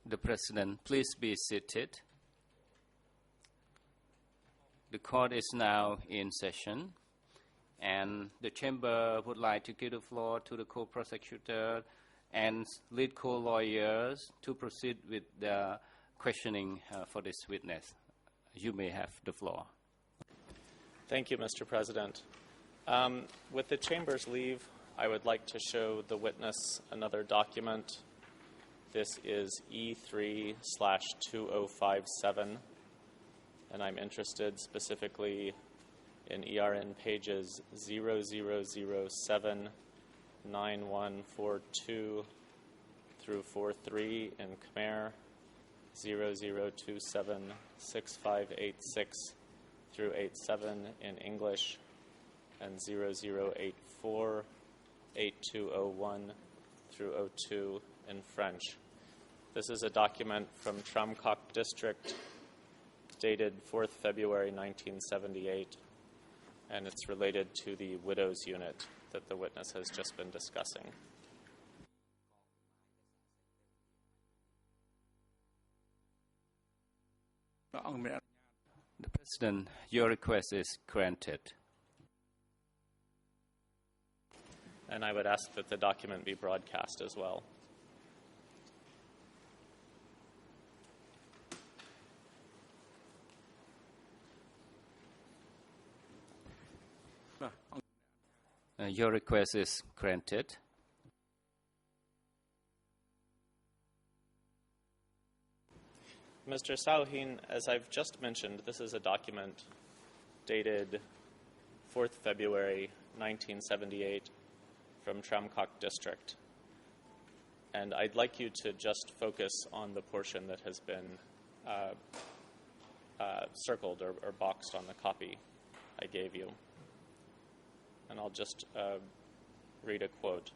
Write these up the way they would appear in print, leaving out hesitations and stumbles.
The President, please be seated. The court is now in session, and the chamber would like to give the floor to the co-prosecutor and lead co-lawyers to proceed with the questioning for this witness. You may have the floor. Thank you, Mr. President. With the chamber's leave, I would like to show the witness another document. This is E3/2057, and I'm interested specifically in ERN pages 0007, 9142 through 43 in Khmer, 0027, 6586 through 87 in English, and 0084, 8201 through 02 in French. This is a document from Tram Kok District dated 4th February 1978, and it's related to the Widows Unit that the witness has just been discussing. The President, your request is granted. And I would ask that the document be broadcast as well. Your request is granted. Mr. Sauhin, as I've just mentioned, this is a document dated 4th February 1978 from Tram Kok District. And I'd like you to just focus on the portion that has been circled or boxed on the copy I gave you. And I'll just read a quote.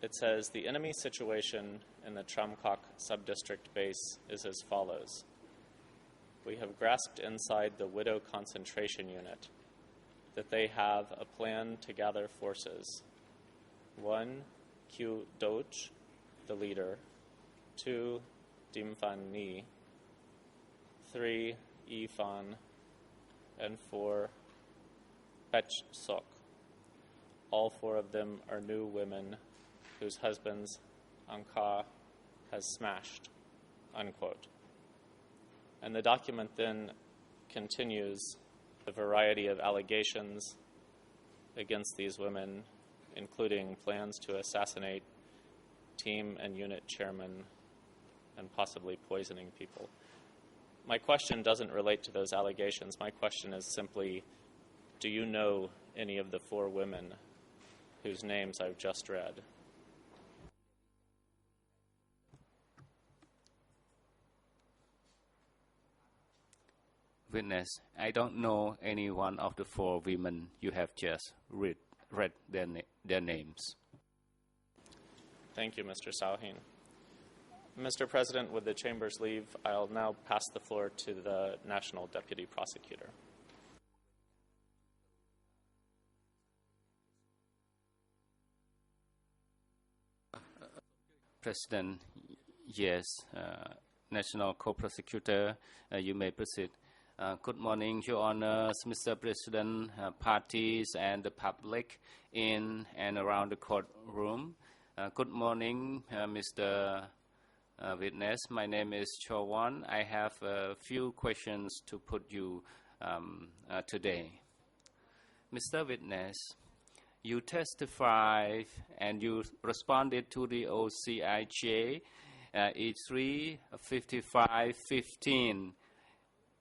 It says, "The enemy situation in the Tram Kok subdistrict base is as follows. We have grasped inside the widow concentration unit that they have a plan to gather forces. 1. Kyu Doch, the leader. 2. Dim Phan Ni. 3. Yi Phan. And 4. Pech Sok. All 4 of them are new women whose husbands Angka has smashed," unquote. And the document then continues the variety of allegations against these women, including plans to assassinate team and unit chairmen and possibly poisoning people. My question doesn't relate to those allegations. My question is simply, do you know any of the 4 women whose names I've just read? Witness, I don't know any one of the 4 women you have just read their names. Thank you, Mr. Sauhin. Mr. President, with the chamber's leave, I'll now pass the floor to the National Deputy Prosecutor. President, yes, National Co-Prosecutor, you may proceed. Good morning, Your Honors, Mr. President, parties, and the public in and around the courtroom. Good morning, Mr. Witness. My name is Cho Won. I have a few questions to put you today. Mr. Witness, you testified and you responded to the OCIJ E3-5515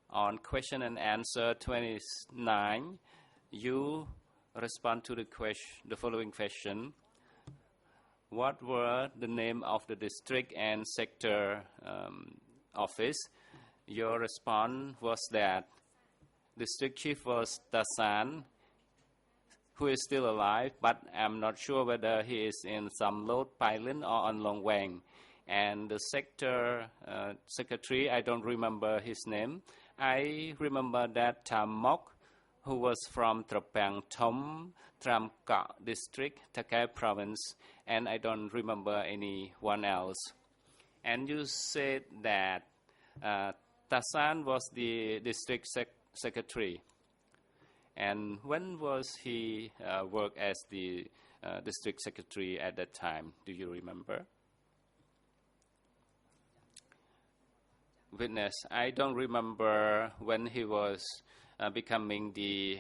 on question and answer 29. You respond to the following question. What were the name of the district and sector office? Your response was that district chief was Tasan, who is still alive, but I'm not sure whether he is in Samlot, Pailan, or on Long Wang. And the sector secretary, I don't remember his name. I remember that Tam Mok, who was from Trapang Thom, Tram Kok District, Takai Province, and I don't remember anyone else. And you said that Tasan was the district secretary. And when was he work as the district secretary at that time? Do you remember? Witness, I don't remember when he was becoming the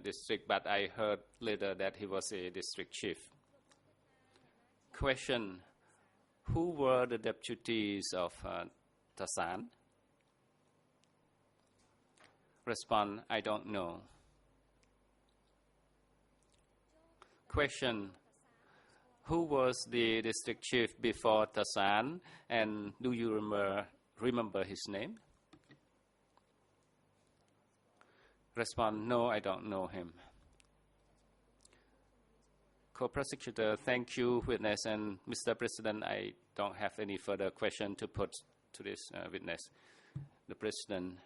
district, but I heard later that he was a district chief. Question, who were the deputies of Tasan? Respond, I don't know. Question, who was the district chief before Tasan, and do you remember his name? Respond, no, I don't know him. Co-prosecutor, thank you, witness, and Mr. President, I don't have any further question to put to this witness. The President,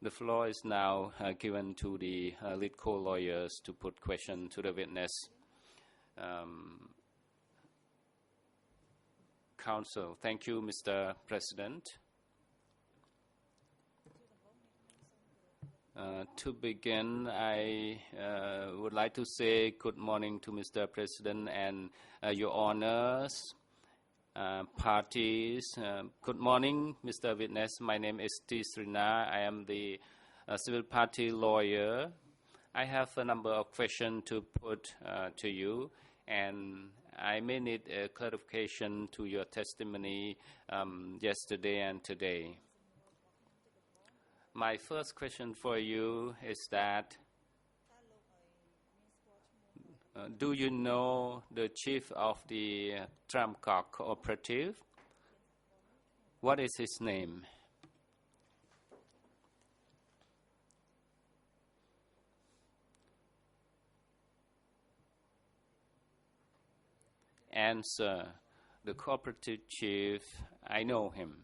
the floor is now given to the lead co-lawyers to put question to the witness. Counsel, thank you, Mr. President. To begin, I would like to say good morning to Mr. President and Your Honors, parties. Good morning, Mr. Witness. My name is T. Srina. I am the civil party lawyer. I have a number of questions to put to you, and I may need a clarification to your testimony yesterday and today. My first question for you is that do you know the chief of the Tramcock Cooperative? What is his name? Answer, the cooperative chief, I know him.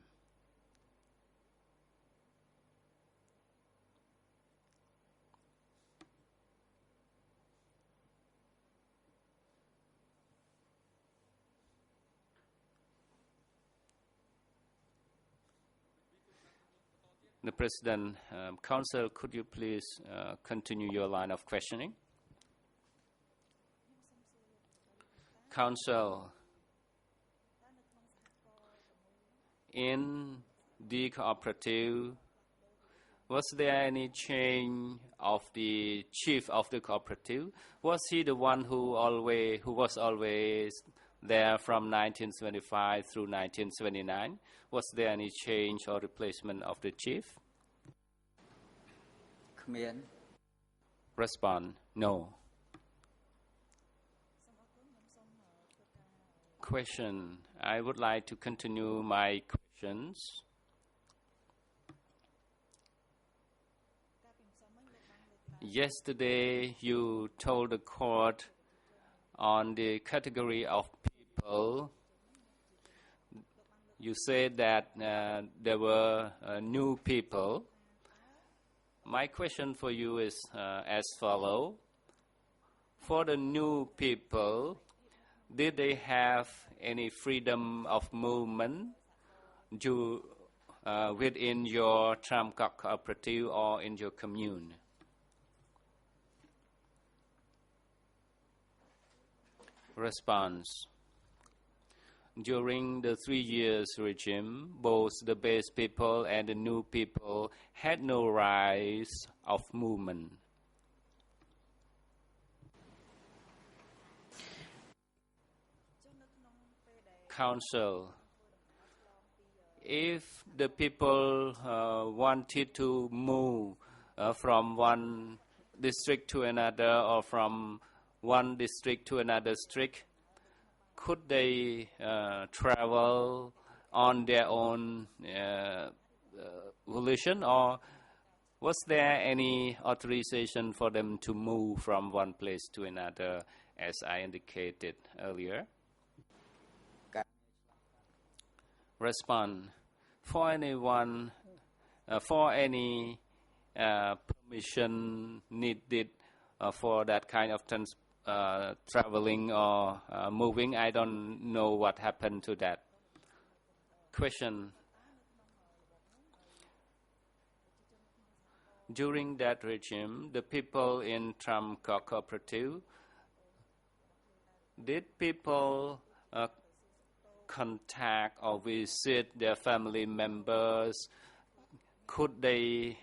The President, Counsel, could you please continue your line of questioning? Counsel, in the cooperative, was there any change of the chief of the cooperative? Was he the one who was always there from 1975 through 1979? Was there any change or replacement of the chief? Respond, no. Question, I would like to continue my questions. Yesterday, you told the court on the category of people. You said that there were new people. My question for you is as follows. For the new people, did they have any freedom of movement within your Tramcock cooperative or in your commune? Response. During the 3 years regime, both the base people and the new people had no rights of movement. Counsel, if the people wanted to move from one district to another or from one district to another district, could they travel on their own volition, or was there any authorization for them to move from one place to another, as I indicated earlier? Respond. For anyone, for any permission needed for that kind of traveling or moving. I don't know what happened to that. Question. During that regime, the people in Trump cooperative, did people contact or visit their family members? Could they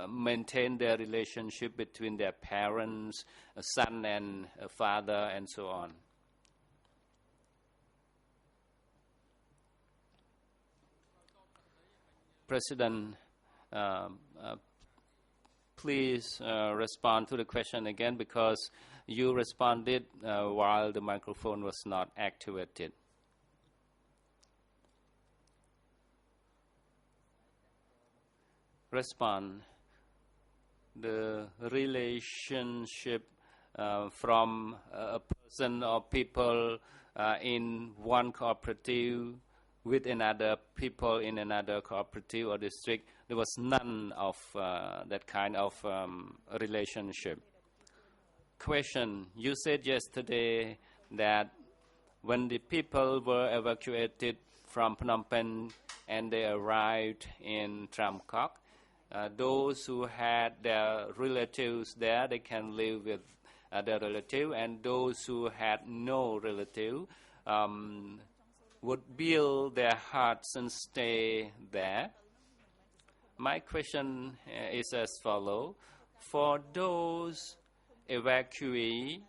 maintain their relationship between their parents, a son and a father, and so on? President, please respond to the question again, because you responded while the microphone was not activated. Respond. The relationship from a person or people in one cooperative with another people in another cooperative or district, there was none of that kind of relationship. Question. You said yesterday that when the people were evacuated from Phnom Penh and they arrived in Tram Kok, those who had their relatives there, they can live with their relative, and those who had no relative would build their huts and stay there. My question is as follows. For those evacuees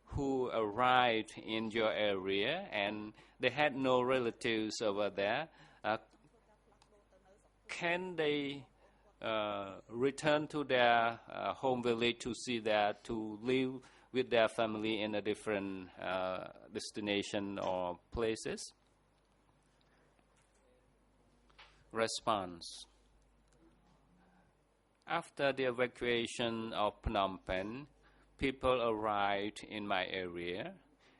who arrived in your area and they had no relatives over there, can they return to their home village to live with their family in a different destination or places? Response. After the evacuation of Phnom Penh, people arrived in my area,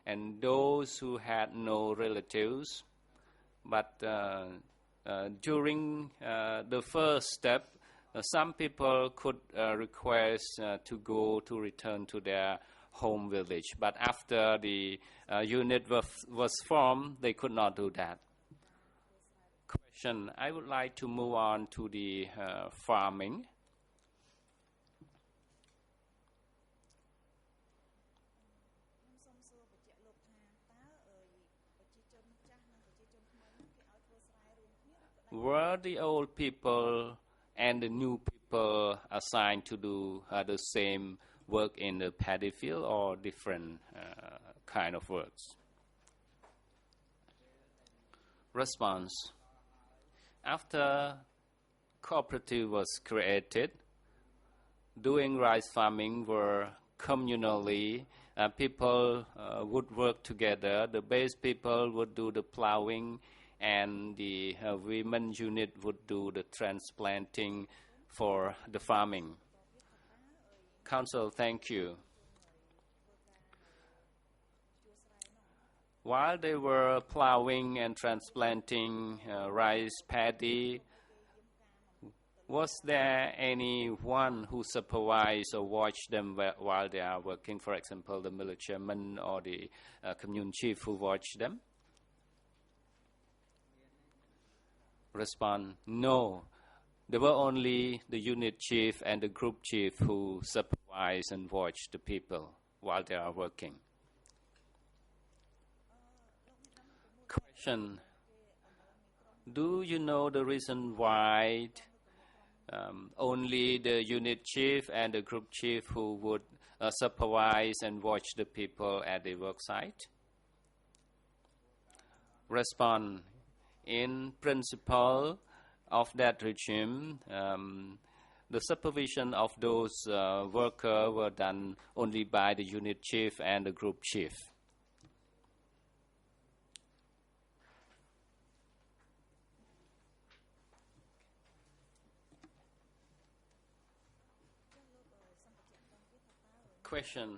and those who had no relatives, but during the first step, some people could request to return to their home village, but after the unit was formed, they could not do that. Question. I would like to move on to the farming. Were the old people and the new people assigned to do the same work in the paddy field or different kind of works? Response. After cooperative was created, doing rice farming were communally. People would work together. The base people would do the plowing, and the women unit would do the transplanting for the farming. Council, thank you. While they were plowing and transplanting rice paddy, was there anyone who supervised or watched them while they are working? For example, the militiamen or the commune chief who watched them? Respond. No. There were only the unit chief and the group chief who supervise and watch the people while they are working. Question. Do you know the reason why only the unit chief and the group chief who would supervise and watch the people at the work site? Respond. In principle of that regime, the supervision of those workers were done only by the unit chief and the group chief. Question.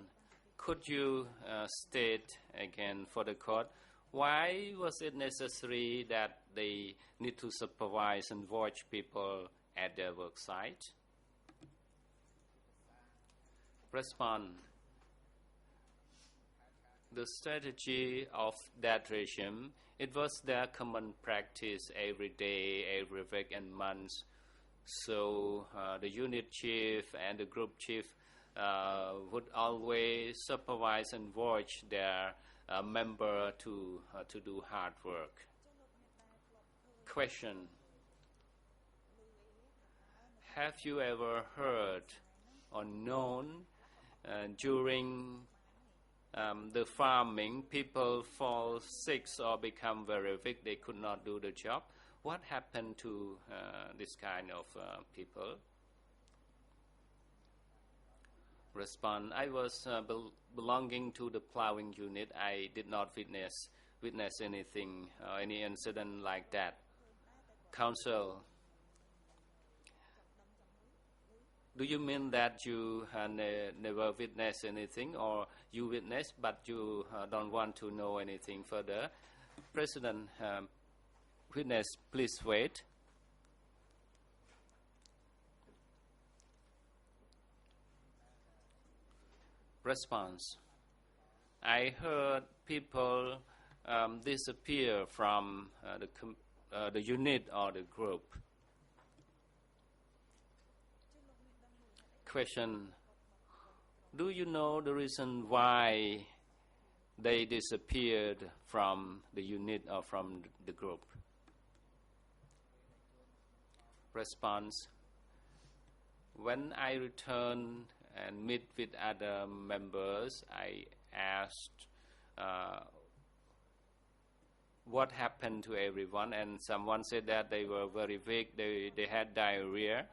Could you state again for the court, why was it necessary that they need to supervise and watch people at their work site? Respond. The strategy of that regime, it was their common practice every day, every week and month. So the unit chief and the group chief would always supervise and watch their member to do hard work. Question: have you ever heard or known during the farming, people fall sick or become very weak, they could not do the job? What happened to this kind of people? Response: I was belonging to the plowing unit. I did not witness anything, any incident like that. Counsel: do you mean that you never witnessed anything, or you witnessed but you don't want to know anything further? President: witness, please wait. Response: I heard people disappear from the unit or the group. Question: do you know the reason why they disappeared from the unit or from the group? Response: when I returned and meet with other members, I asked what happened to everyone, and someone said that they were very weak, they had diarrhea.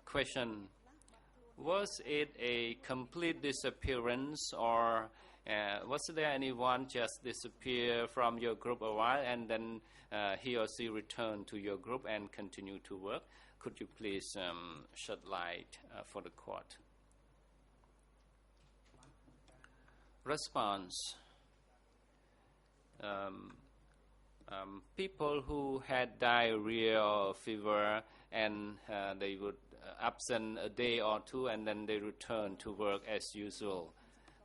Question: was it a complete disappearance, or was there anyone just disappear from your group a while and then he or she returned to your group and continue to work? Could you please shed light for the court? Response: people who had diarrhea or fever and they would absent a day or two and then they return to work as usual.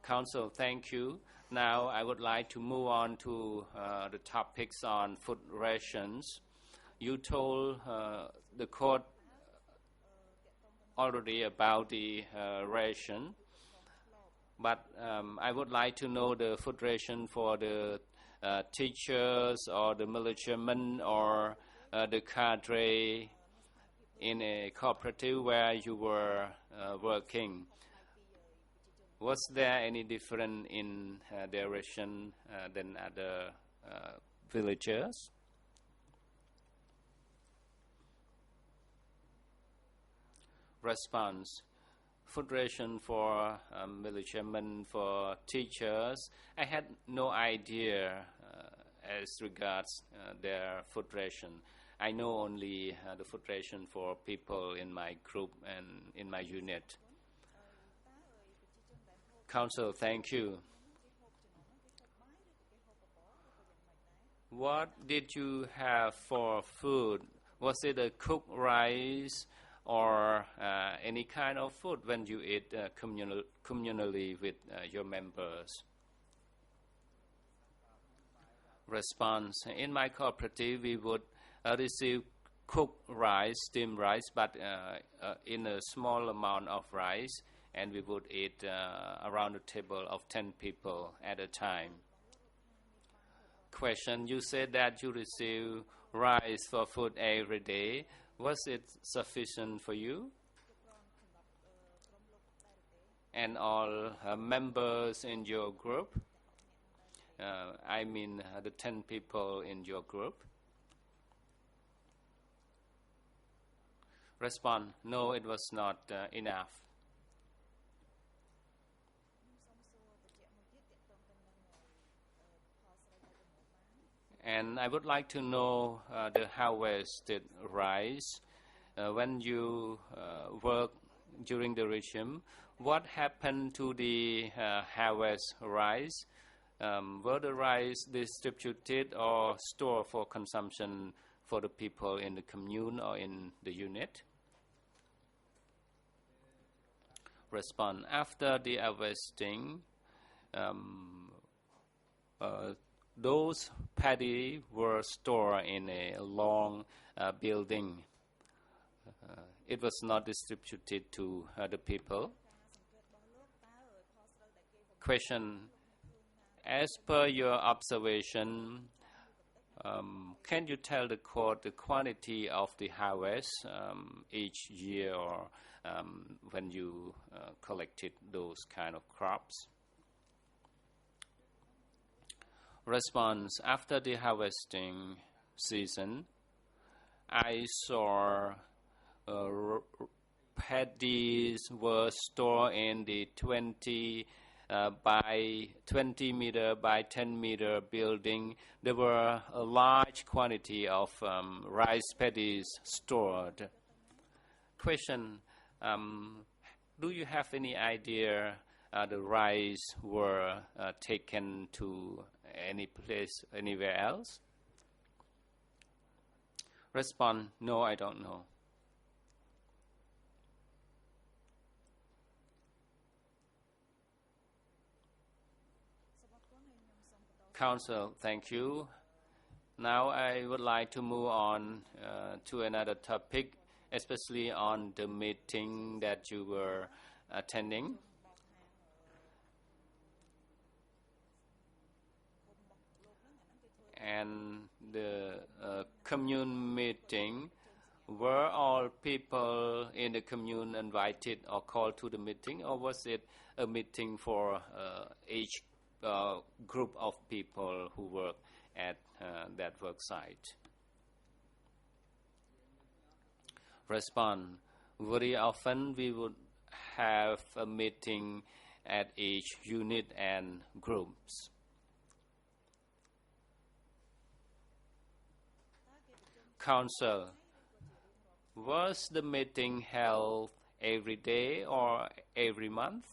Counsel, thank you. Now I would like to move on to the topics on food rations. You told the court already about the ration, but I would like to know the food ration for the teachers or the militiamen or the cadre in a cooperative where you were working. Was there any difference in their ration than other villagers? Response: food ration for militiamen, for teachers, I had no idea as regards their food ration. I know only the food ration for people in my group and in my unit. Counsel, thank you. What did you have for food? Was it a cooked rice or any kind of food when you eat communally with your members? Response: in my cooperative, we would receive cooked rice, steamed rice, but in a small amount of rice, and we would eat around a table of 10 people at a time. Question: you said that you receive rice for food every day. Was it sufficient for you? And all members in your group? I mean the 10 people in your group. Respond: no, it was not enough. And I would like to know the harvested rice. When you work during the regime, what happened to the harvest rice? Were the rice distributed or stored for consumption for the people in the commune or in the unit? Respond: after the harvesting, those paddy were stored in a long building. It was not distributed to the people. Question: as per your observation, can you tell the court the quantity of the harvest each year or when you collected those kind of crops? Response: after the harvesting season, I saw paddies were stored in the 20 by 20 meter by 10 meter building. There were a large quantity of rice paddies stored. Question: do you have any idea the rice were taken to any place, anywhere else? Respond: no, I don't know. Counsel, thank you. Now I would like to move on to another topic, especially on the meeting that you were attending. And the commune meeting, were all people in the commune invited or called to the meeting, or was it a meeting for each group of people who work at that work site? Respond: very often we would have a meeting at each unit and groups. Counsel: was the meeting held every day or every month?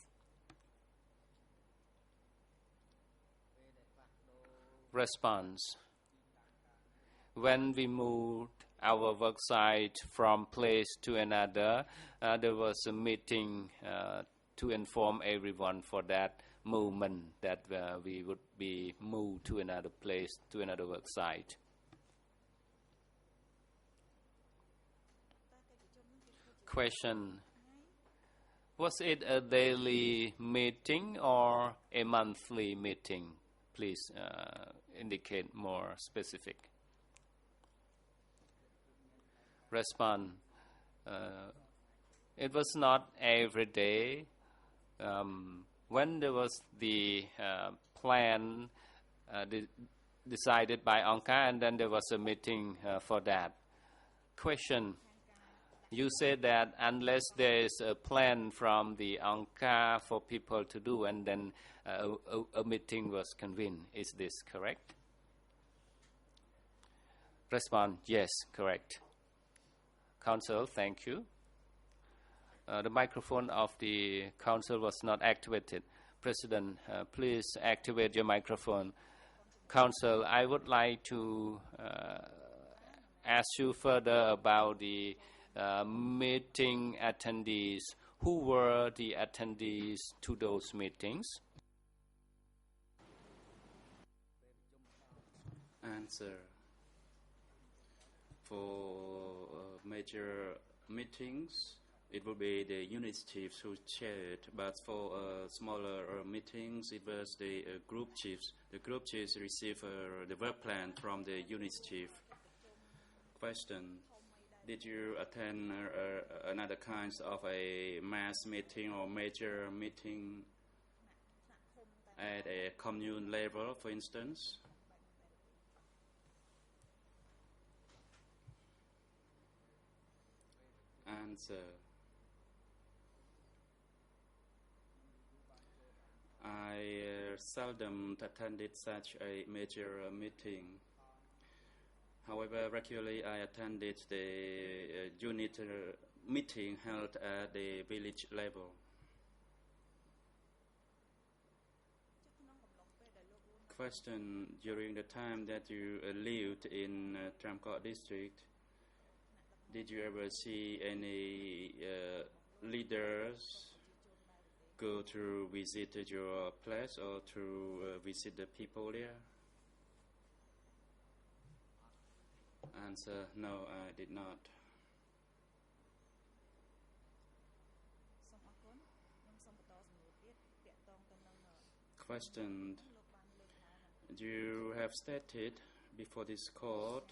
Response: when we moved our work site from place to another, there was a meeting to inform everyone for that movement that we would be moved to another place, to another work site. Question: was it a daily meeting or a monthly meeting? Please indicate more specific. Respond: it was not every day. When there was the plan decided by Angka, and then there was a meeting for that. Question: you said that unless there is a plan from the Angka for people to do, and then a meeting was convened. Is this correct? Respond: yes, correct. Counsel, thank you. The microphone of the counsel was not activated. President, please activate your microphone. Counsel, I would like to ask you further about the meeting attendees. Who were the attendees to those meetings? Answer: for major meetings, it will be the unit chiefs who chaired, but for smaller meetings, it was the group chiefs. The group chiefs receive the work plan from the unit chief. Question: did you attend another kinds of a mass meeting or major meeting at a commune level, for instance? Answer: I seldom attended such a major meeting. However, regularly I attended the unit meeting held at the village level. Question: during the time that you lived in Tramkot district, did you ever see any leaders go to visit your place or to visit the people there? Answer, no, I did not. សូមអរគុណខ្ញុំសូមបន្តសំណួរទៀតពាក់ទងទៅនឹង Question. លោកបានលើកឡើង You have stated before this court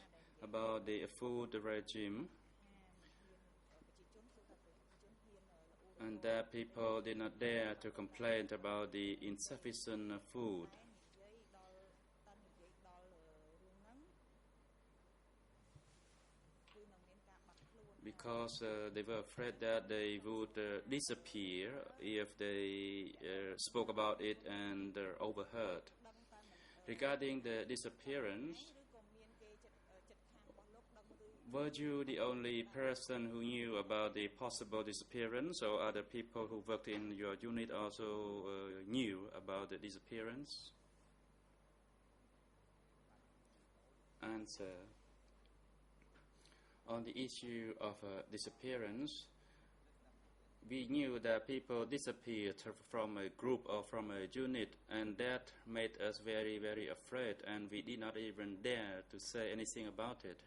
about the food regime ប្រជាជនគឺថាប្រជាជនហ៊ានល្អ and that people did not dare to complain about the insufficient food និយាយដល់តានិយាយដល់រឿងហ្នឹងគឺនឹងមានការបាត់ខ្លួន because they were afraid that they would disappear if they spoke about it and overheard. ដឹងតែមិន Regarding the disappearance, ឬក៏មានគេចិត្តខាងរបស់លោកដឹងឬ were you the only person who knew about the possible disappearance, or other people who worked in your unit also knew about the disappearance? Answer. On the issue of disappearance, we knew that people disappeared from a group or from a unit, and that made us very, very afraid, and we did not even dare to say anything about it.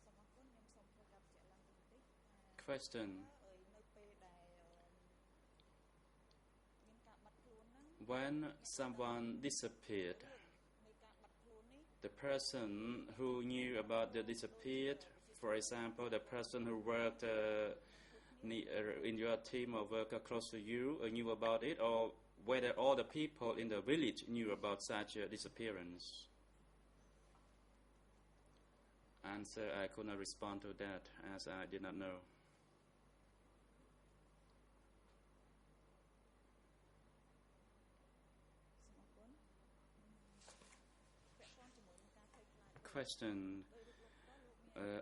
សូមអរគុណខ្ញុំសូមធ្វើការបញ្ជាក់ឡើងបន្តិច Question. នៅពេលដែលមានការបាត់ខ្លួនហ្នឹង When someone disappeared, នៃការបាត់ខ្លួននេះ the person who knew about the disappeared, for example, the person who worked in your team or worked close to you knew about it, or whether all the people in the village knew about such a disappearance? Answer, I could not respond to that as I did not know. សូមអរគុណពាក់ព័ន្ធជាមួយនឹងការភ័យខ្លាច Question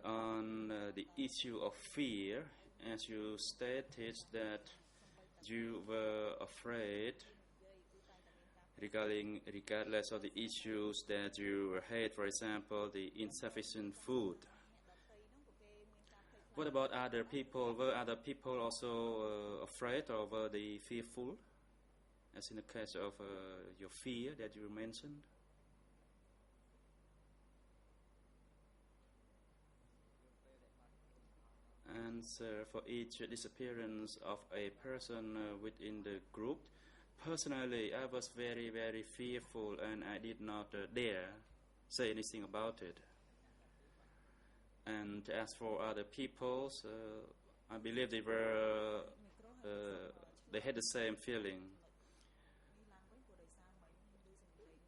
on the issue of fear, as you stated that you were afraid regardless of the issues that you hate, for example, the insufficient food. What about other people? Were other people also afraid, or were they fearful, as in the case of your fear that you mentioned? Answer, for each disappearance of a person within the group, personally, I was very, very fearful, and I did not dare say anything about it. And as for other people, I believe they had the same feeling.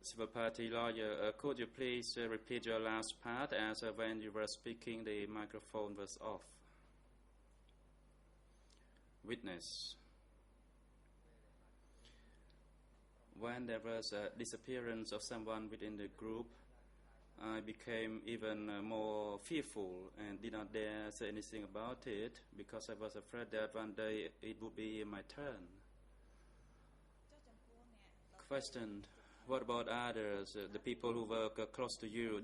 Civil Party lawyer, could you please repeat your last part, as when you were speaking, the microphone was off? Witness. When there was a disappearance of someone within the group, I became even more fearful and did not dare say anything about it, because I was afraid that one day it would be my turn. Question, what about others, the people who work close to you?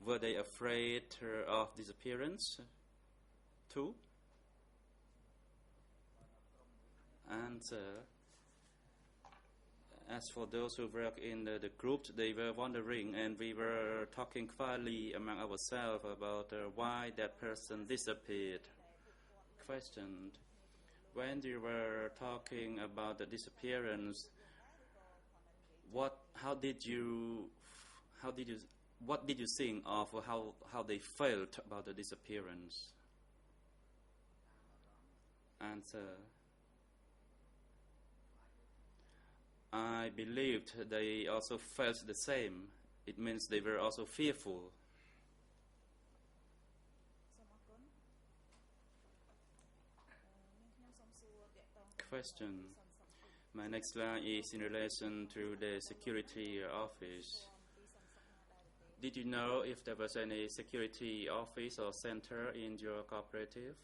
Were they afraid of disappearance too? Answer, as for those who work in the group, they were wondering, and we were talking quietly among ourselves about why that person disappeared. Question, when you were talking about the disappearance, what did you think of how they felt about the disappearance? Answer, I believed they also felt the same. It means they were also fearful. សូមអរគុណខ្ញុំសូមសួរតាក់ទង Question. My next line is in relation to the security office. Did you know if there was any security office or center in your cooperative?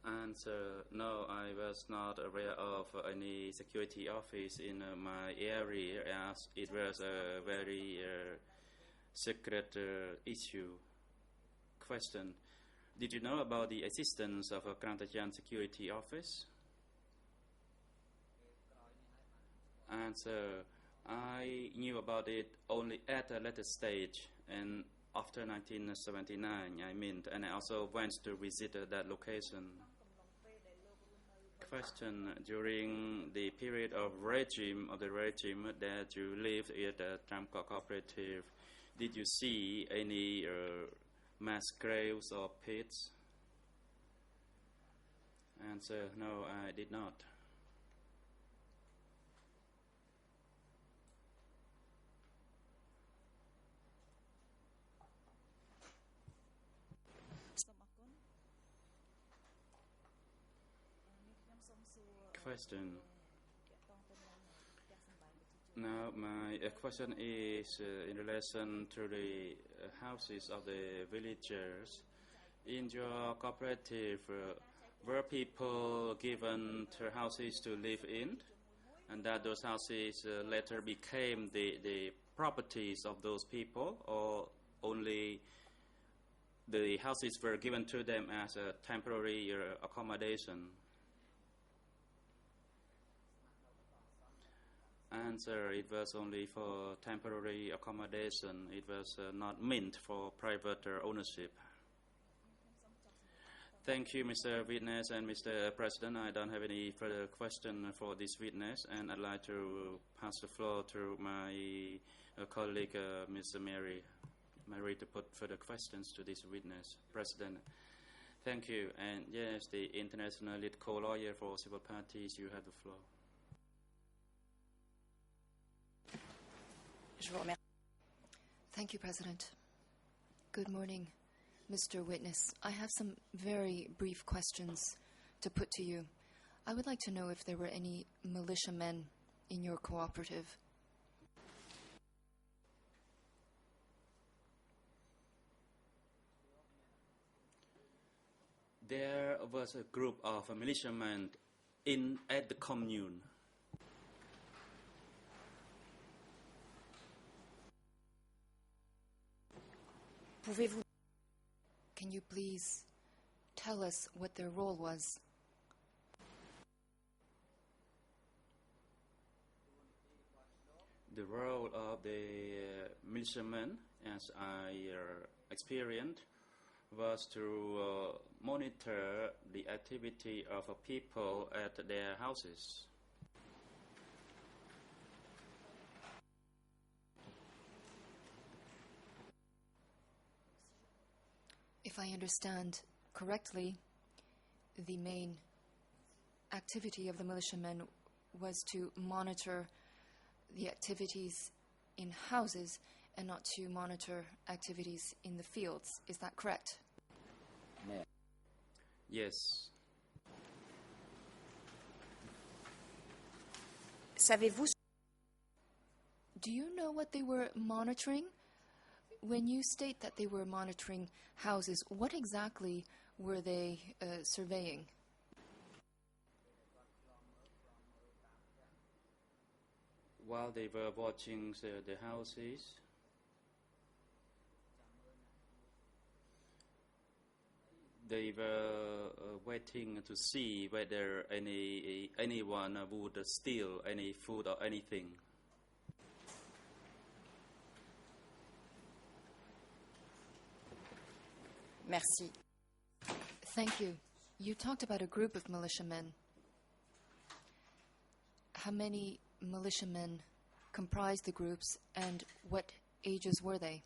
Answer: no, I was not aware of any security office in my area, as it was a very secret issue. Question: did you know about the existence of a Krantajan security office? Answer: I knew about it only at a later stage, and after 1979, I mean, and I also went to visit that location. Question: during the period of the regime that you lived at the Tramco cooperative, did you see any mass graves or pits? Answer: no, I did not. Question. Now, my question is in relation to the houses of the villagers. In your cooperative, were people given to houses to live in, and that those houses later became the properties of those people, or only the houses were given to them as a temporary accommodation? Answer: it was only for temporary accommodation. It was not meant for private ownership. Thank you, Mr. Witness and Mr. President. I don't have any further question for this witness, and I'd like to pass the floor to my colleague, Ms. Mary to put further questions to this witness. President, thank you. And yes, the international lead co-lawyer for civil parties, you have the floor. Thank you, President. Good morning, Mr. Witness. I have some very brief questions to put to you. I would like to know if there were any militiamen in your cooperative. There was a group of militiamen at the commune. Can you please tell us what their role was? The role of the militiamen, as I experienced, was to monitor the activity of people at their houses. If I understand correctly, the main activity of the militiamen was to monitor the activities in houses and not to monitor activities in the fields. Is that correct? Yes. Do you know what they were monitoring? When you state that they were monitoring houses, what exactly were they surveying? While they were watching the houses, they were waiting to see whether anyone would steal any food or anything. Merci. Thank you. You talked about a group of militiamen. How many militiamen comprised the groups, and what ages were they?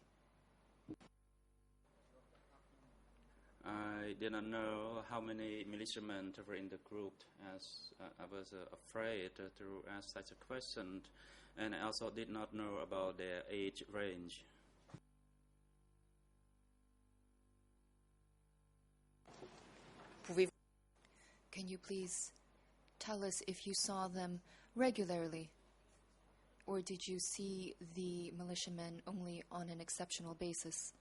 I did not know how many militiamen were in the group, as I was afraid to ask such a question, and I also did not know about their age range. Can you please tell us if you saw them regularly, or did you see the militiamen only on an exceptional basis?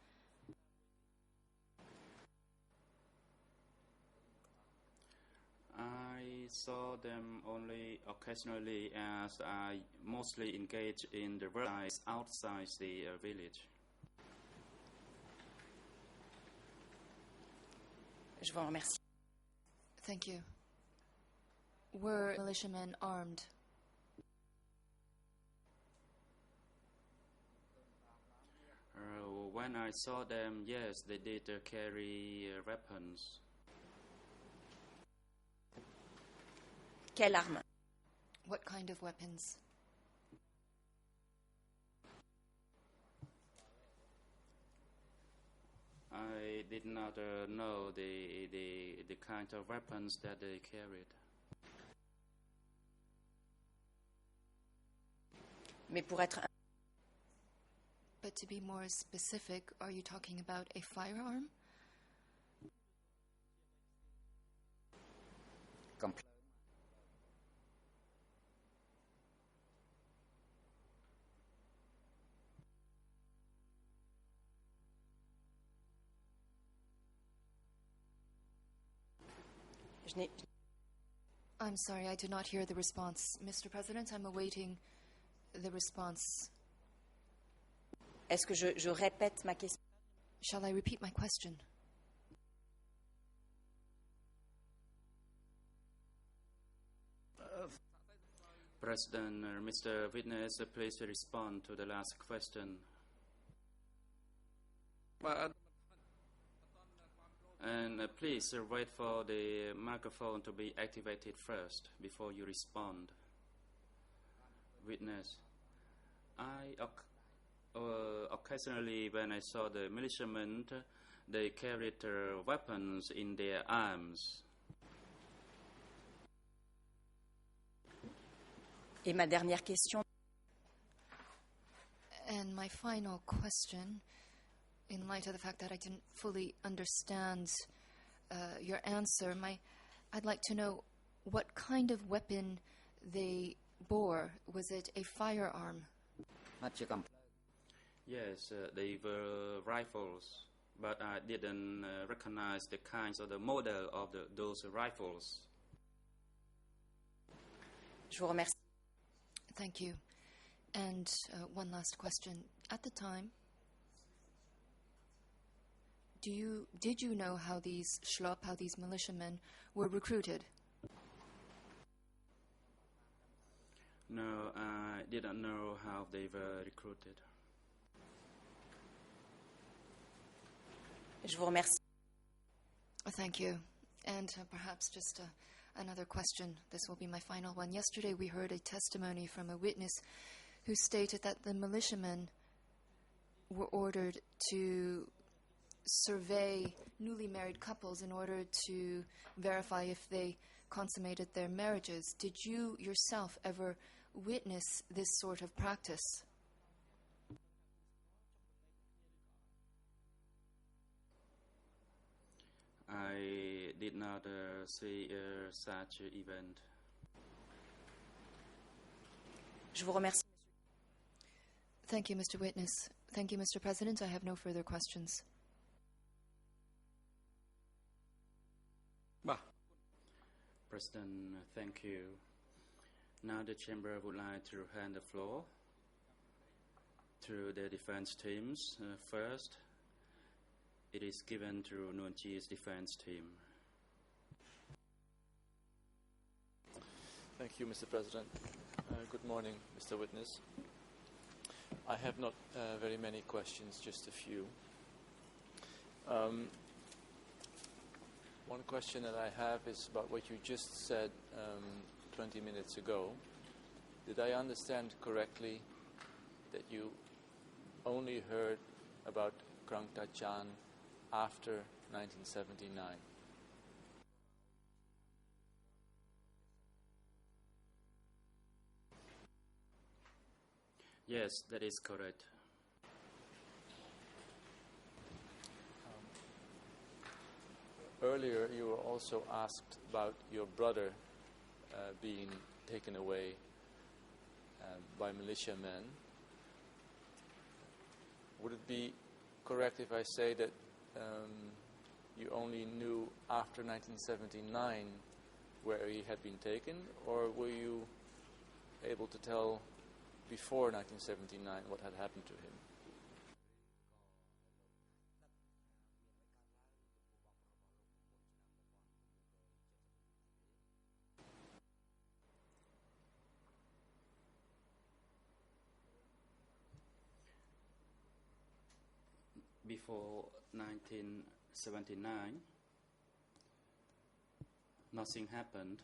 saw them only occasionally, as I mostly engage in the work outside the village. Je vous remercie. Thank you. Were militiamen armed? When I saw them, yes, they did carry weapons. Quelle arme? What kind of weapons? I did not know the kind of weapons that they carried. Mais pour être But to be more specific, are you talking about a firearm? je n'ai I'm sorry, I did not hear the response. Mr. President, I'm awaiting the response. Est-ce que je répète ma question? Shall I repeat my question? President, Mr. Witness, please respond to the last question. And please wait for the microphone to be activated first before you respond. Witness, occasionally when I saw the militiamen, they carried weapons in their arms. Et ma dernière question. And my final question, in light of the fact that I didn't fully understand your answer, I'd like to know what kind of weapon they bore. Was it a firearm? Yes, they were rifles, but I didn't recognize the kinds or the model of those rifles. Je vous remercie. Thank you. And one last question. At the time, did you know how these militiamen were recruited? No, I didn't know how they were recruited. Je vous remercie. Thank you. And perhaps just another question. This will be my final one. Yesterday we heard a testimony from a witness who stated that the militiamen were ordered to survey newly married couples in order to verify if they consummated their marriages. Did you yourself ever witness this sort of practice? I did not see such an event. Je vous remercie. Thank you, Mr. Witness. Thank you, Mr. President. I have no further questions. President, thank you. Now the Chamber would like to hand the floor to the defense teams. First, it is given to Nunchi's defense team. Thank you, Mr. President. Good morning, Mr. Witness. I have not very many questions, just a few. One question that I have is about what you just said 20 minutes ago. Did I understand correctly that you only heard about Krang Tachan after 1979? Yes, that is correct. Earlier, you were also asked about your brother being taken away by militiamen. Would it be correct if I say that you only knew after 1979 where he had been taken, or were you able to tell before 1979 what had happened to him? Before 1979, nothing happened.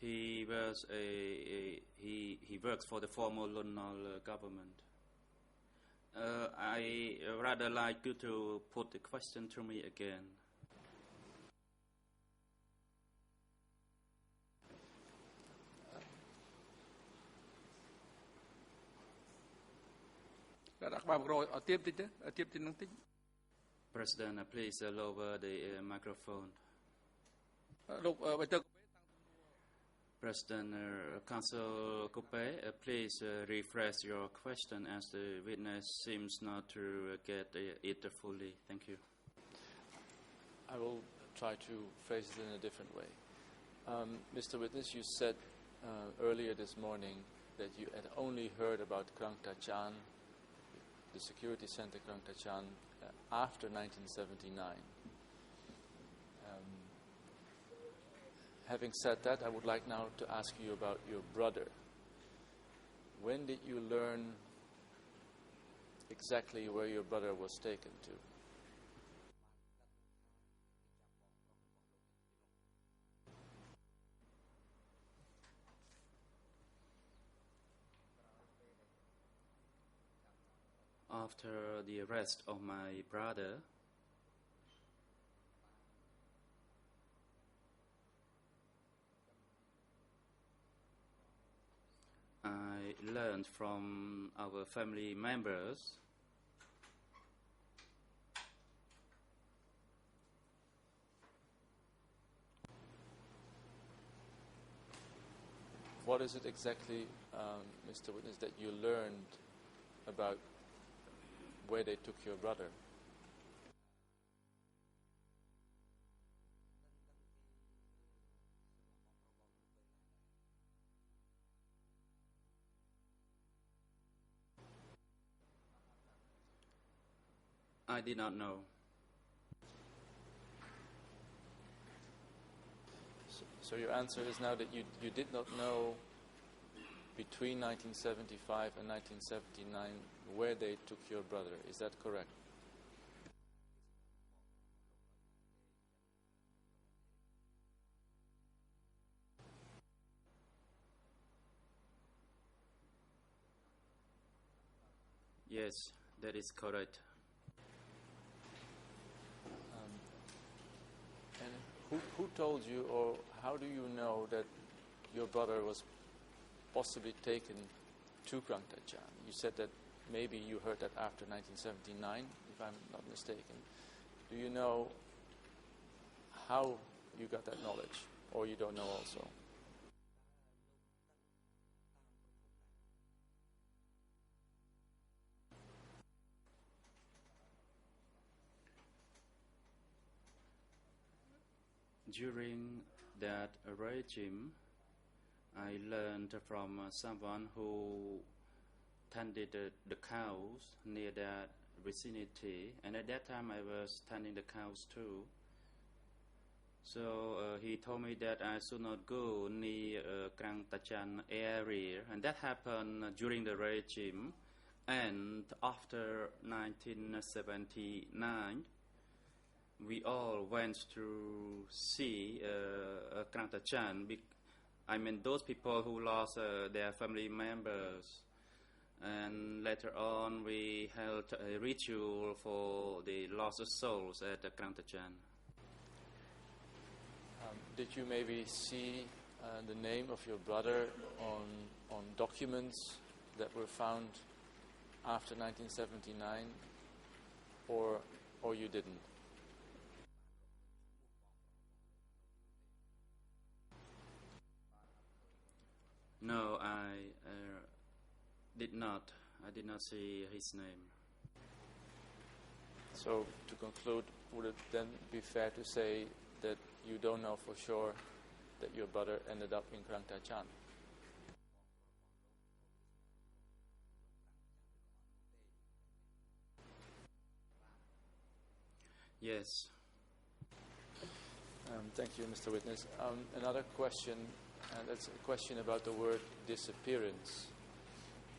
He was he works for the former Lon government. I rather like you to put the question to me again. President, please lower the microphone. President Counsel Coupe, please rephrase your question as the witness seems not to get it fully. Thank you. I will try to phrase it in a different way. Mr. Witness, you said earlier this morning that you had only heard about Krang Tachan, the security center Krang Tachan, after 1979. Having said that, I would like now to ask you about your brother. When did you learn exactly where your brother was taken to? After the arrest of my brother, I learned from our family members What is it exactly, Mr. Witness, that you learned about where they took your brother? I did not know. So your answer is now that you did not know between 1975 and 1979 where they took your brother. Is that correct? Yes, that is correct. And who told you, or how do you know that your brother was possibly taken to Krang Tachan? You said that maybe you heard that after 1979, if I'm not mistaken. Do you know how you got that knowledge, or you don't know also? During that regime, I learned from someone who tended the cows near that vicinity, and at that time I was tending the cows too. So he told me that I should not go near Krang Tachan area, and that happened during the regime. And after 1979, we all went to see Krang Tachan. I mean, those people who lost their family members. And later on, we held a ritual for the lost souls at Krang Tachan. Did you maybe see the name of your brother on documents that were found after 1979, or you didn't? No, I did not. I did not see his name. So to conclude, would it then be fair to say that you don't know for sure that your brother ended up in Krang Tachan? Yes. Thank you, Mr. Witness. Another question, and that's a question about the word disappearance.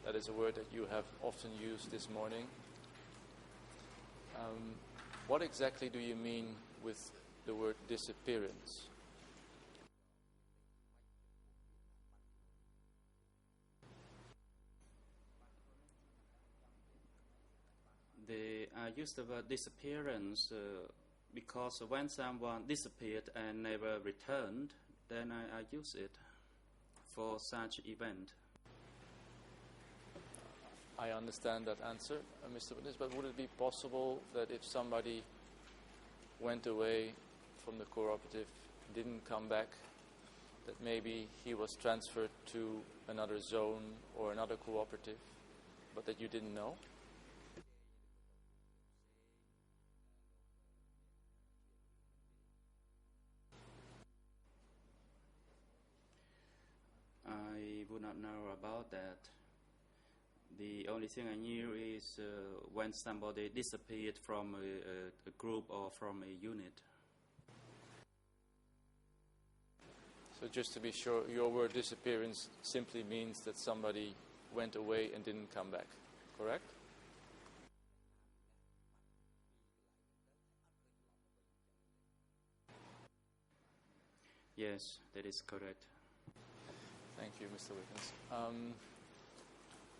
That is a word that you have often used this morning. What exactly do you mean with the word disappearance? I use the word disappearance because when someone disappeared and never returned, then I use it for such event. I understand that answer, Mr. Witness, but would it be possible that if somebody went away from the cooperative, didn't come back, that maybe he was transferred to another zone or another cooperative, but that you didn't know? I would not know about that. The only thing I knew is when somebody disappeared from a group or from a unit. So just to be sure, your word disappearance simply means that somebody went away and didn't come back, correct? Yes, that is correct. Thank you, Mr. Witness.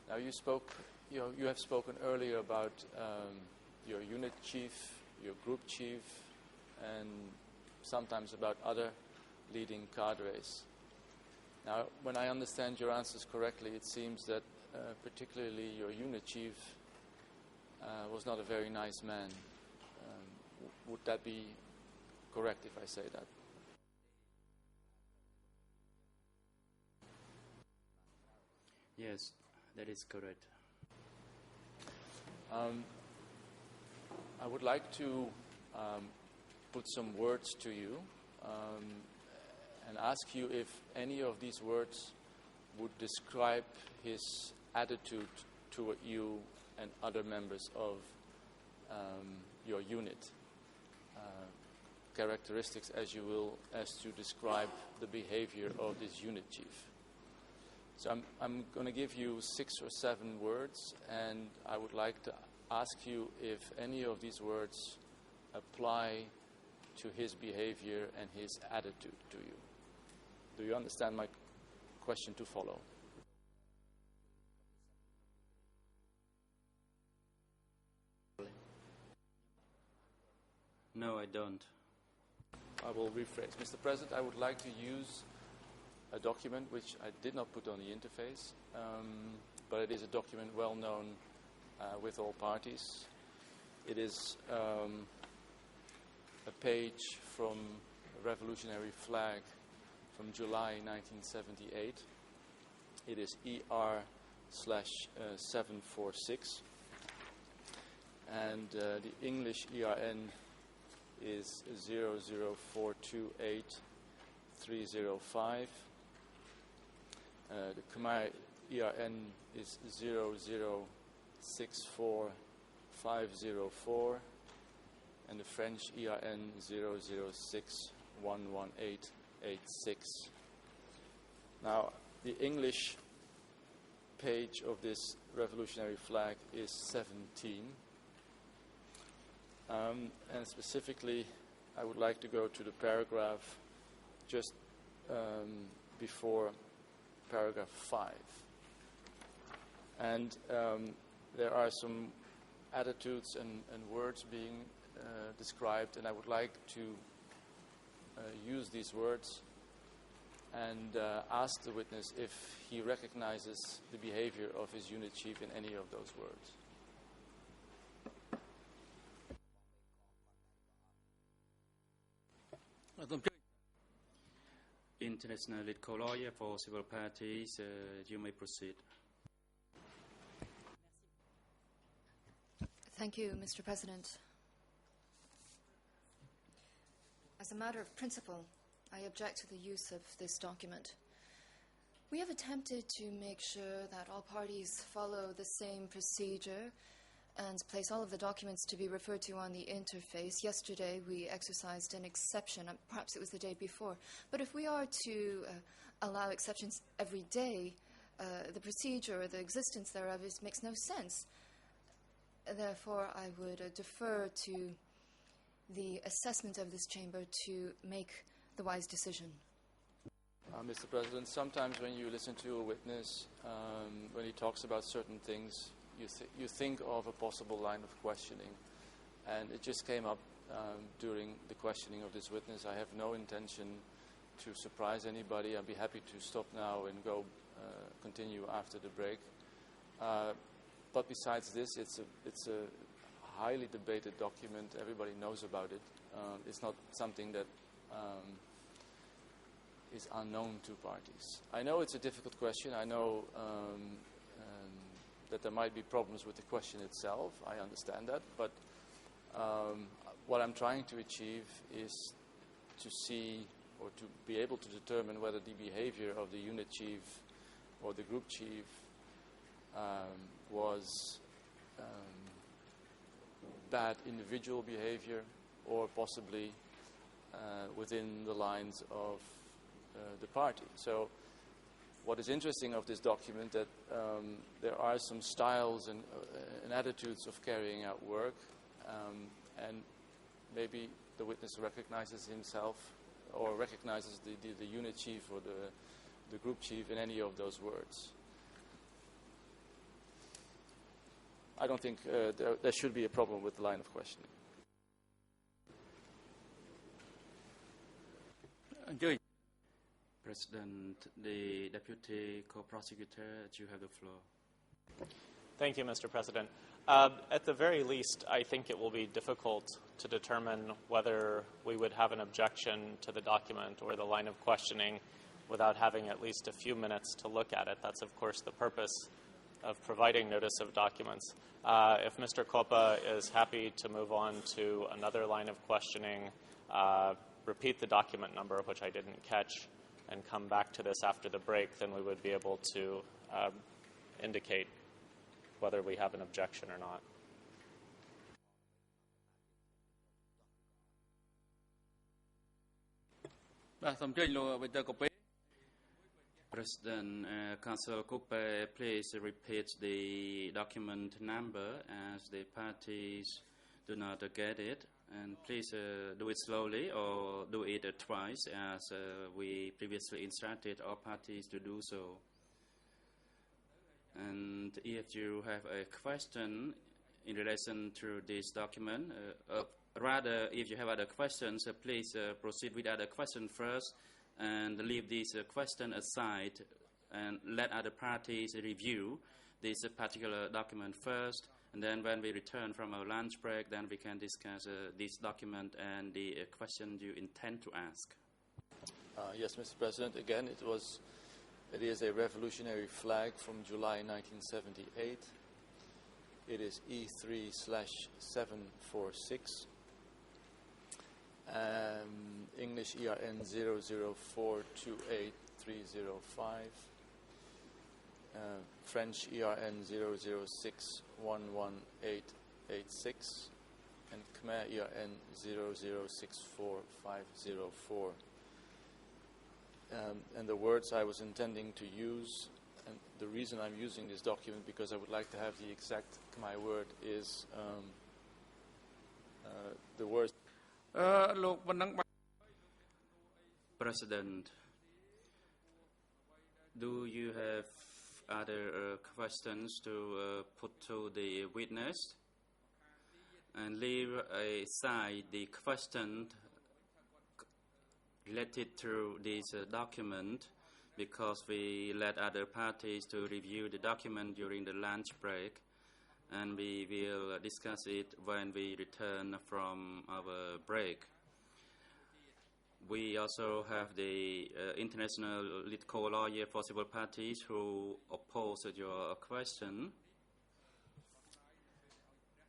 Now you have spoken earlier about your unit chief, your group chief, and sometimes about other leading cadres. Now, when I understand your answers correctly, it seems that particularly your unit chief was not a very nice man. Would that be correct if I say that? Yes, that is correct. I would like to put some words to you and ask you if any of these words would describe his attitude toward you and other members of your unit. Characteristics, as you will, as to describe the behavior of this unit chief. So I'm going to give you 6 or 7 words, and I would like to ask you if any of these words apply to his behavior and his attitude to you. Do you understand my question to follow? No, I don't. I will rephrase. Mr. President, I would like to use a document which I did not put on the interface, but it is a document well known with all parties. It is a page from a revolutionary flag from July 1978. It is ER/746, and the English ERN is 00428-305. The Khmer ERN is 0064504, and the French ERN 006-11886. Now, the English page of this revolutionary flag is 17. And specifically, I would like to go to the paragraph just before paragraph 5. And there are some attitudes and words being described, and I would like to use these words and ask the witness if he recognizes the behavior of his unit chief in any of those words. International lead co-lawyer for civil parties, you may proceed. Thank you, Mr. President. As a matter of principle, I object to the use of this document. We have attempted to make sure that all parties follow the same procedure and place all of the documents to be referred to on the interface. Yesterday, we exercised an exception. Perhaps it was the day before. But if we are to allow exceptions every day, the procedure or the existence thereof makes no sense. Therefore, I would defer to the assessment of this chamber to make the wise decision. Mr. President, sometimes when you listen to a witness, when he talks about certain things, you think of a possible line of questioning. And it just came up during the questioning of this witness. I have no intention to surprise anybody. I'd be happy to stop now and go continue after the break. But besides this, it's a highly debated document. Everybody knows about it. It's not something that is unknown to parties. I know it's a difficult question. I know that there might be problems with the question itself. I understand that. But what I'm trying to achieve is to see or to be able to determine whether the behavior of the unit chief or the group chief was bad individual behavior or possibly within the lines of the party. So what is interesting of this document that there are some styles and attitudes of carrying out work, and maybe the witness recognizes himself or recognizes the unit chief or the group chief in any of those words. I don't think there should be a problem with the line of questioning. President, the Deputy Co-Prosecutor, you have the floor. Thank you, Mr. President. At the very least, I think it will be difficult to determine whether we would have an objection to the document or the line of questioning without having at least a few minutes to look at it. That's, of course, the purpose of providing notice of documents. If Mr. Coppa is happy to move on to another line of questioning, repeat the document number, which I didn't catch, and come back to this after the break, then we would be able to indicate whether we have an objection or not. President, Councillor Coupe, please repeat the document number as the parties do not get it. And please do it slowly or do it twice as we previously instructed all parties to do so. And if you have a question in relation to this document, rather if you have other questions, please proceed with other questions first and leave this question aside and let other parties review this particular document first. And then when we return from our lunch break, then we can discuss this document and the question you intend to ask. Yes, Mr. President. Again, it is a revolutionary flag from July 1978. It is E3/746. English ERN 00428-305. French ERN 006118886 and Khmer ERN 0064504. And the words I was intending to use, and the reason I'm using this document because I would like to have the exact Khmer word is the words. President, do you have other questions to put to the witness? And leave aside the question related to this document because we let other parties to review the document during the lunch break, and we will discuss it when we return from our break. We also have the international lead co-lawyer for civil parties who oppose your question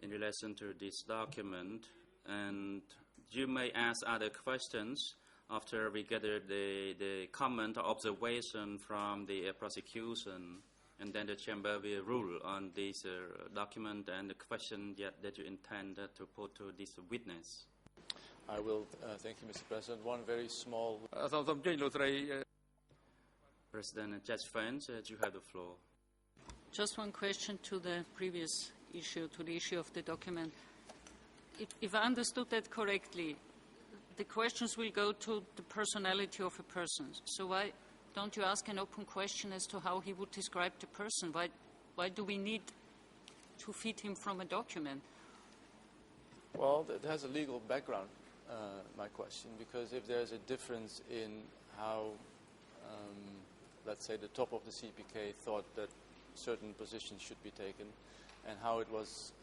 in relation to this document, and You may ask other questions after we gather the comment or observation from the prosecution, and then the chamber will rule on this document and the question that you intend to put to this witness. I will. Thank you, Mr. President. One very small. President Judge French, you have the floor. Just one question to the previous issue, to the issue of the document. If I understood that correctly, the questions will go to the personality of a person. So why don't you ask an open question as to how he would describe the person? Why do we need to feed him from a document? Well, it has a legal background, my question, because if there's a difference in how, let's say, the top of the CPK thought that certain positions should be taken and how it was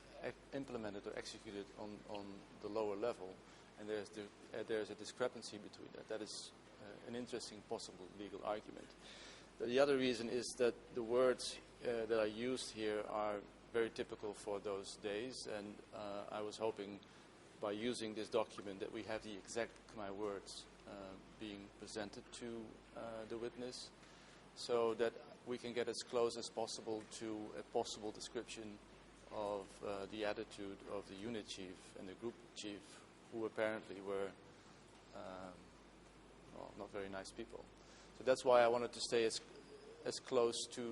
implemented or executed on the lower level, and there's a discrepancy between that. That is an interesting possible legal argument. The other reason is that the words that are used here are very typical for those days, and I was hoping by using this document that we have the exact Khmer words being presented to the witness, so that we can get as close as possible to a possible description of the attitude of the unit chief and the group chief, who apparently were not very nice people. So that's why I wanted to stay as close to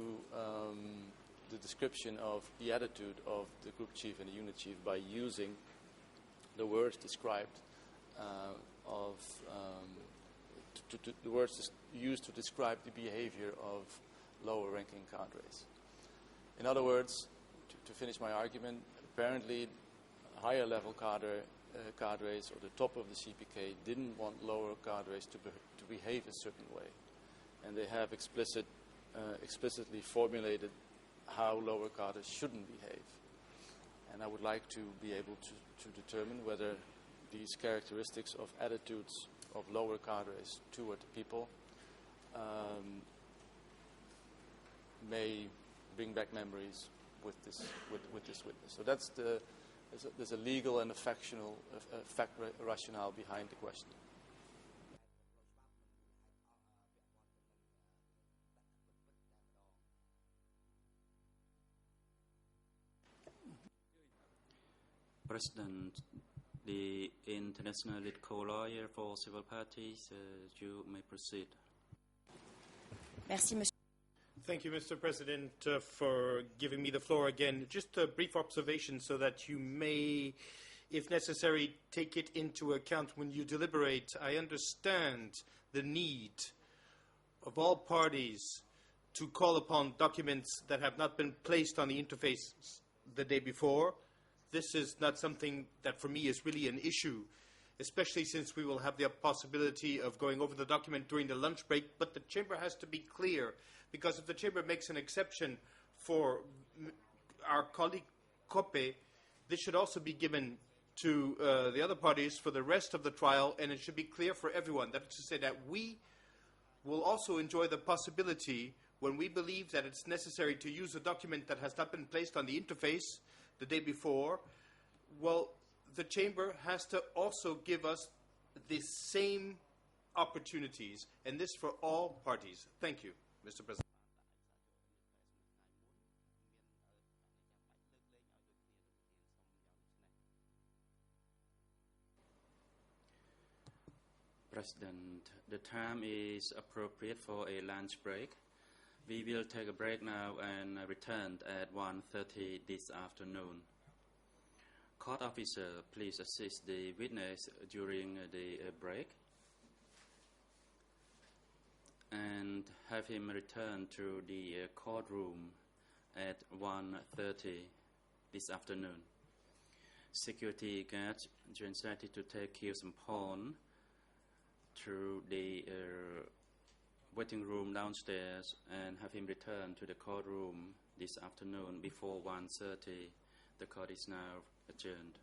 the description of the attitude of the group chief and the unit chief by using the words described the words used to describe the behavior of lower-ranking cadres. In other words, to finish my argument, apparently higher-level cadres or the top of the CPK didn't want lower cadres to behave a certain way, and they have explicitly formulated how lower cadres shouldn't behave. And I would like to be able to determine whether these characteristics of attitudes of lower cadres toward the people may bring back memories with this witness. So there's a legal and a fact rationale behind the question. President, the international lead co-lawyer for civil parties, you may proceed. Merci, Monsieur. Thank you, Mr. President, for giving me the floor again. Just a brief observation so that you may, if necessary, take it into account when you deliberate. I understand the need of all parties to call upon documents that have not been placed on the interface the day before. This is not something that for me is really an issue, especially since we will have the possibility of going over the document during the lunch break. But the Chamber has to be clear, because if the Chamber makes an exception for our colleague Koppe, this should also be given to the other parties for the rest of the trial, and it should be clear for everyone. That is to say that we will also enjoy the possibility, when we believe that it's necessary to use a document that has not been placed on the interface the day before, well, the Chamber has to also give us the same opportunities, and this for all parties. Thank you, Mr. President. President, the time is appropriate for a lunch break. We will take a break now and return at 1:30 this afternoon. Court officer, please assist the witness during the break and have him return to the courtroom at 1:30 this afternoon. Security guards are instructed to take Khieu Sampon to the waiting room downstairs and have him return to the courtroom this afternoon before 1:30. The court is now adjourned.